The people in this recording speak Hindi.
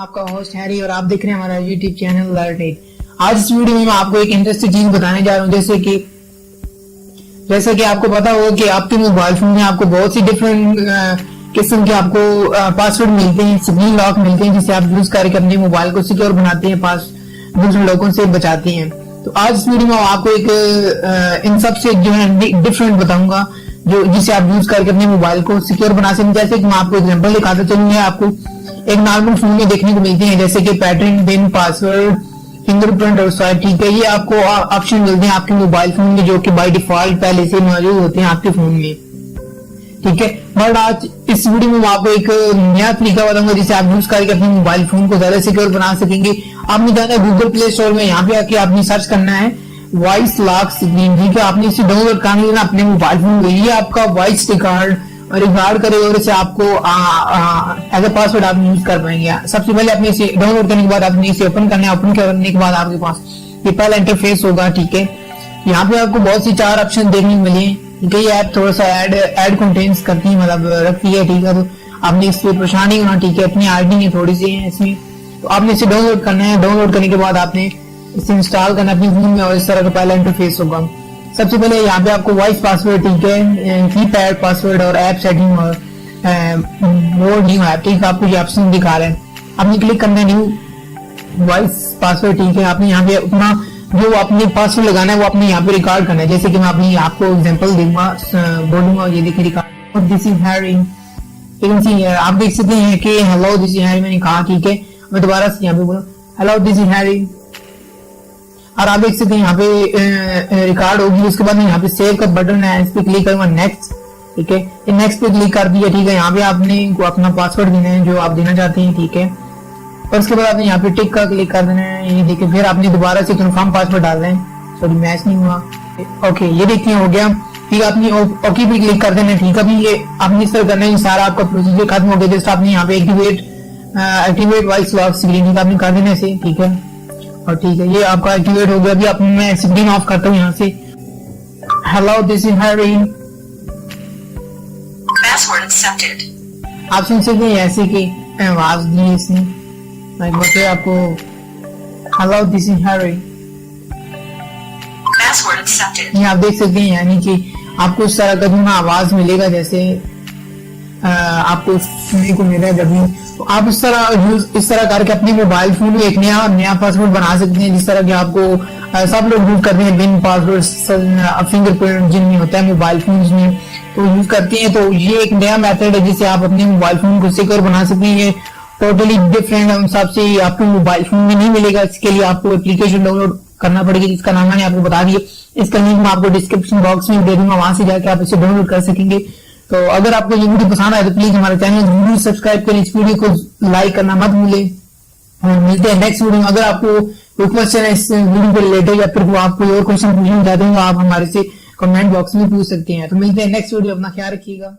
आपका होस्ट हैरी और आप देख रहे हैं हमारा यूट्यूब चैनल लर्निंग। आज इस वीडियो में मैं आपको एक इंटरेस्टिंग चीज बताने जा रहा हूँ। जैसे कि आपको पता होगा कि आपके मोबाइल फोन में आपको बहुत सी डिफरेंट किस्म के आपको पासवर्ड मिलते हैं, सिग्नल लॉक मिलते हैं, जिसे आप यूज करके अपने मोबाइल को सिक्योर बनाते हैं, दूसरे लोगों से बचाते हैं। तो आज इस वीडियो में आपको एक इन सब से जो है डिफरेंट बताऊंगा जो जिसे आप यूज करके अपने मोबाइल को सिक्योर बना सकते हैं। जैसे कि मैं आपको एग्जांपल दिखाता चलूंगा, आपको एक नॉर्मल फोन में देखने को मिलते हैं जैसे कि पैटर्न, पिन, पासवर्ड, फिंगरप्रिंट और स्वाइप। ठीक है, ये आपको ऑप्शन मिलते हैं आपके मोबाइल फोन में जो कि बाय डिफॉल्ट पहले से मौजूद होते हैं आपके फोन में। ठीक है, बट आज इस वीडियो में मैं आपको एक नया तरीका बताऊंगा जिसे आप यूज करके अपने मोबाइल फोन को ज्यादा सिक्योर बना सकेंगे। आपने जाना है गूगल प्ले स्टोर में, यहाँ पे आके आपने सर्च करना है वॉइस लॉक स्क्रीन। ठीक है, आपने इसे डाउनलोड कर लेना अपने मोबाइल फोन में। ये आपका वॉइस रिकॉर्ड करेगा और इसे आपको एज ए पासवर्ड आप यूज कर पाएंगे। सबसे पहले आपने इसे डाउनलोड करने के बाद आपने इसे ओपन करना है। ओपन करने के बाद आपके पास ये पहला इंटरफेस होगा। ठीक है, यहाँ पे आपको बहुत सी 4 ऑप्शन देखने को मिले। ठीक है, ये ऐप थोड़ा सा एड कंटेंट्स करती है, मतलब रखती है। ठीक है, तो आपने इस पर परेशान नहीं होना। ठीक है, अपनी आईडी है थोड़ी सी है इसमें, तो आपने इसे डाउनलोड करना है। डाउनलोड करने के बाद आपने इसे इंस्टॉल करना अपने फोन में और इस तरह का पहला इंटरफेस होगा। सबसे पहले यहाँ पे आपको वॉइस पासवर्ड, ठीक है, कीपैड पासवर्ड और ऐप सेटिंग और मोर न्यू ऐप, ठीक है, आपको ये ऑप्शन दिखा रहे हैं। आपने क्लिक करना है न्यू वॉइस पासवर्ड। ठीक है, आपने यहाँ पे अपना जो आपने पासवर्ड लगाना है वो आपने यहाँ पे रिकॉर्ड करना है। जैसे कि मैं अपनी आपको एग्जांपल दूंगा, बोलूंगा, ये देखिए रिकॉर्ड, दिस इज हैरी। आप देख सकते हैं कि हेलो दिस इज हैरी मैंने कहा। ठीक है, मैं दोबारा से यहाँ पे बोलूँ हेलो दिस इज हैरी, और आप देख सकते हैं यहाँ पे रिकॉर्ड होगी। उसके बाद यहाँ पे सेव का बटन है, इस पे क्लिक करूंगा नेक्स्ट। ठीक है, नेक्स्ट पे क्लिक कर दिया। ठीक है, यहाँ पे आपने अपना पासवर्ड देना है जो आप देना चाहते हैं। ठीक है, और उसके बाद आपने यहाँ पे टिक का क्लिक कर देना है। ये देखिए, फिर आपने दोबारा से कंफर्म पासवर्ड डालना है। सॉरी मैच नहीं हुआ। ओके, ये देखिए हो गया। ठीक है, आपने ओके पे क्लिक कर देना है। ठीक है, अभी ये आपने इस तरह करना है, सारा आपका प्रोसीजर खत्म हो गया। जस्ट आपने यहाँ पे एक्टिवेट वॉइस लॉक स्क्रीन आपने कर देना है। ठीक है, और ठीक है, ये आपका एक्टिवेट हो गया। अभी आप मैं स्क्रीन ऑफ करता हूँ यहाँ से। Hello this is Harry, password accepted. आप सुन सकते हैं ऐसे की आवाज दी इसने, बताए आपको hello this is Harry, password accepted. ये आप देख सकते हैं, यानी कि आपको इस तरह का जो ना आवाज मिलेगा जैसे आपको सुनने को मिला है जब भी। तो आप इस तरह करके अपने मोबाइल फोन में एक नया पासवर्ड बना सकते हैं। जिस तरह के आपको सब लोग यूज करते हैं पिन, पासवर्ड, फिंगरप्रिंट जिनमें होता है मोबाइल फोन में, तो यूज करते हैं। तो ये एक नया मेथड है जिससे आप अपने मोबाइल फोन को सिक्योर बना सकते हैं। टोटली डिफरेंट उन सबसे आपके मोबाइल फोन में नहीं मिलेगा। इसके लिए आपको एप्लीकेशन डाउनलोड करना पड़ेगी जिसका नाम मैंने आपको बता दिया। इसका लिंक मैं आपको डिस्क्रिप्शन बॉक्स में दे दूंगा, वहां से जाकर आप इसे डाउनलोड कर सकेंगे। तो अगर आपको ये वीडियो पसंद आए तो प्लीज हमारे चैनल जरूर सब्सक्राइब करें, इस वीडियो को लाइक करना मत भूलें। और मिलते हैं नेक्स्ट वीडियो में। अगर आपको कोई क्वेश्चन है इस वीडियो के रिलेटेड या फिर आप कोई और क्वेश्चन पूछना चाहते हैं तो आप हमारे से कमेंट बॉक्स में पूछ सकते हैं। तो मिलते हैं नेक्स्ट वीडियो, अपना ख्याल रखिएगा।